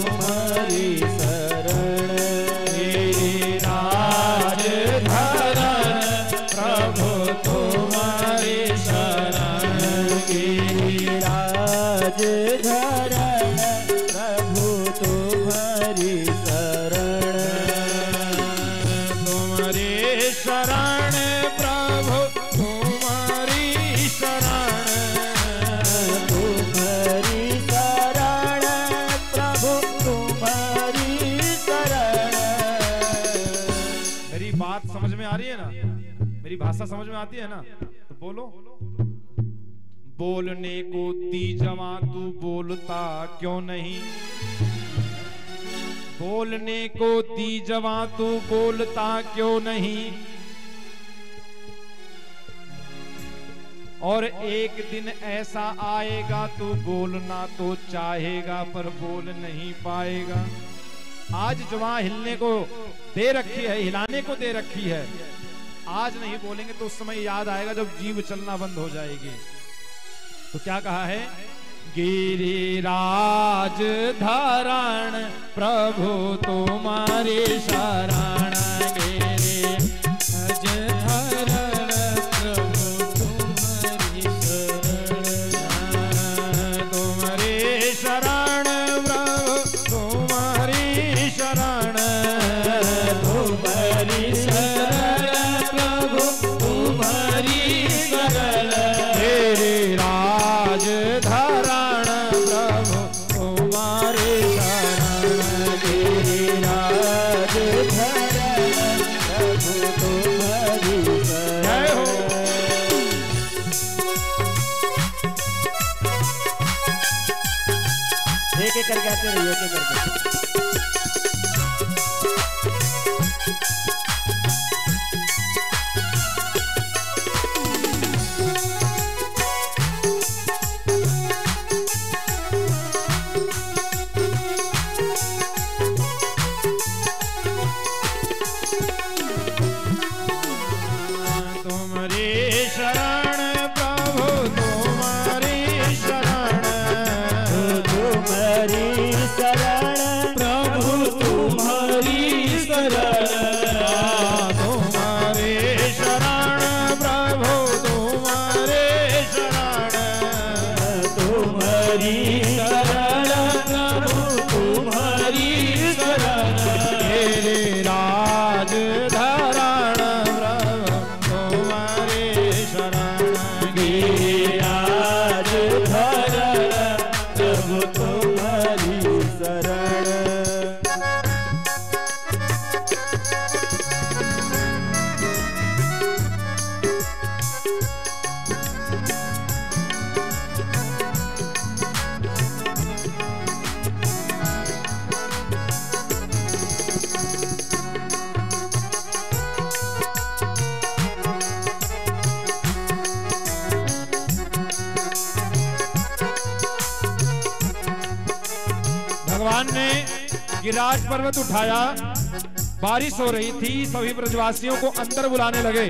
तुम्हारी शरण। गिरिराज धरण प्रभु तुम्हारी शरण। गिरिराज धरण प्रभु तुम्हारी शरण। तुम्हारी शरण प्रभु तुम्हारी शरण। तुम्हारी शरण प्रभु तुम्हारी शरण। मेरी बात समझ में आ रही है ना? मेरी भाषा समझ में आती है ना? तो बोलो। बोलने को दी जवां तू बोलता क्यों नहीं? बोलने को दी जवां तू बोलता क्यों नहीं? और एक दिन ऐसा आएगा तू बोलना तो चाहेगा पर बोल नहीं पाएगा। आज जुबान हिलने को दे रखी है, हिलाने को दे रखी है। आज नहीं बोलेंगे तो उस समय याद आएगा जब जीभ चलना बंद हो जाएगी। तो क्या कहा है? गिरिराज धरण प्रभु तुम्हारी शरण। गिरिराज धरण प्रभु तुम्हारी शरण। तुम्हारी शरण प्रभु तुम्हारी शरण। तुम्हारी शरण प्रभु तुम्हारी शरण। गिरिराज धरण प्रभु तुम्हारी शरण। गिरिराज धरण प्रभु तुम्हारी शरण। जय हो। एक एक करके आते रहिए, एक एक करके। तुम्हारी शरण प्रभु तुम्हारी शरण। तुम्हारी शरण प्रभु तुम्हारी शरण। तुम्हारी शरण प्रभु तुम्हारी शरण। तुम्हारी शरण प्रभु तुम्हारी शरण। गिरिराज धरण प्रभु तुम्हारी शरण। गिरिराज धरण प्रभु तुम्हारी शरण। भगवान ने गिरिराज पर्वत उठाया, बारिश हो रही थी, सभी ब्रजवासियों को अंदर बुलाने लगे।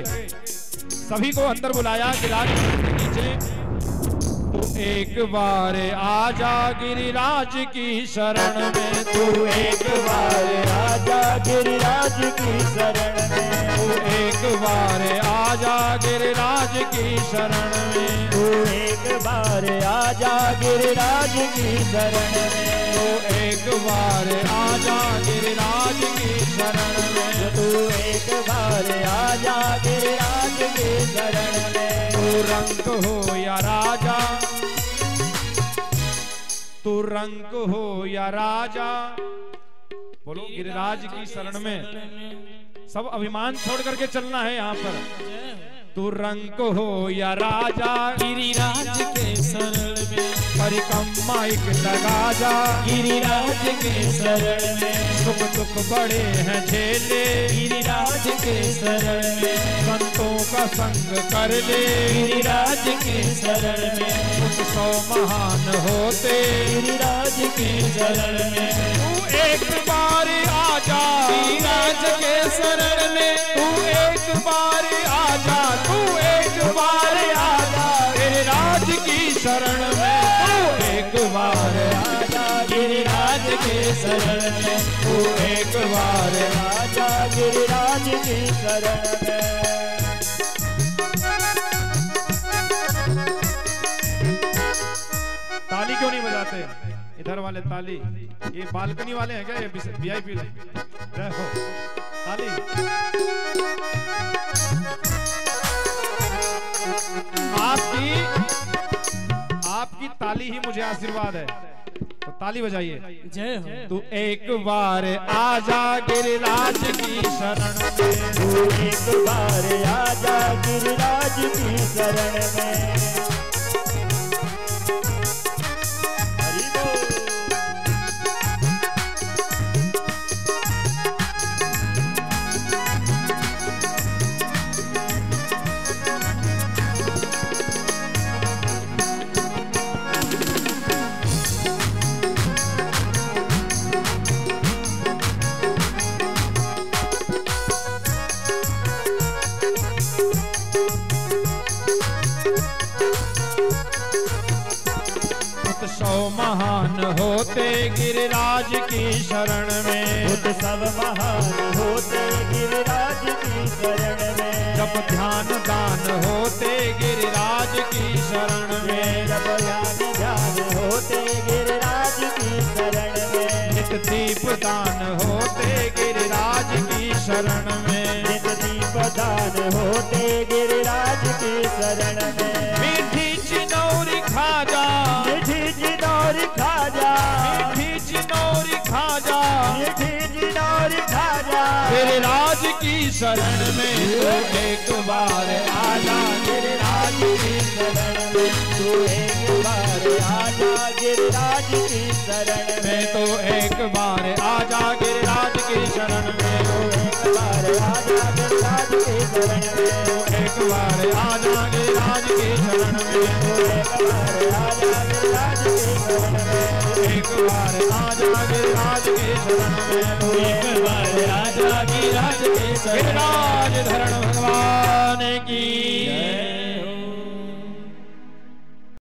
सभी को अंदर बुलाया गिरिराज के नीचे। तू एक बार आजा गिरिराज की शरण में। तू एक बार आजा गिरिराज की शरण में। तू एक बार आजा गिरिराज की शरण में। तू एक बार आजा गिरिराज की शरण में। तू एक बार आजा गिरिराज की शरण में। तू एक बार आजा गिरिराज की शरण में। तू रंग हो या राजा, तू रंग हो या राजा। बोलो गिरिराज की शरण में सब अभिमान छोड़ करके चलना है यहाँ पर। तू रंग हो या राजा गिरिराज के शरण में। परिक्रमा एक लगा जा गिरिराज के शरण में। सुख दुख बड़े हैं झेले गिरिराज के शरण में। संतों का संग कर ले गिरिराज के शरण में। उत्सव महान होते गिरिराज के शरण में। तू एक बार आजा गिरिराज के शरण में। तू एक बार आजा, तू एक बार आजा गिरिराज की शरण में। तू एक बार आजा गिरिराज के शरण में, तू एक बार आजा गिरिराज की शरण में। ताली क्यों नहीं बजाते इधर वाले? ताली ये बालकनी वाले हैं क्या? ये VIP जय हो। ताली आपकी ताली ही मुझे आशीर्वाद है, तो ताली बजाइए। जय हो। तू एक बार आजा गिरिराज की शरण में, तू एक बार आजा गिरिराज की शरण में। हरि बोल। उत्सव महान होते गिरिराज की शरण में, उत्सव महान होते गिरिराज की शरण में। जब ध्यान दान होते गिरिराज की शरण में, जब ध्यान होते गिरिराज की शरण में। नित दीप दान होते गिरिराज की शरण में, नित दीप दान होते गिरिराज की शरण में। मीठी चिनौरी खाजा, मीठी चिनौरी खाजा, मीठी चिनौरी खाजा, मीठी चिनौरी खाजा। गिरिराज की शरण में तू एक बार आजा गिरिराज की शरण में, तू एक बार आजा गिरिराज की शरण में। तो एक बार आजा गिरिराज की शरण में, एक बार आजा गिरिराज की शरण में। एक बार आजा गिरिराज की शरण में, एक बार आजा गिरिराज की शरण में। एक बार आजा गिरिराज की शरण में, एक बार आजा गिरिराज की शरण में। गिरिराज धरण भगवान की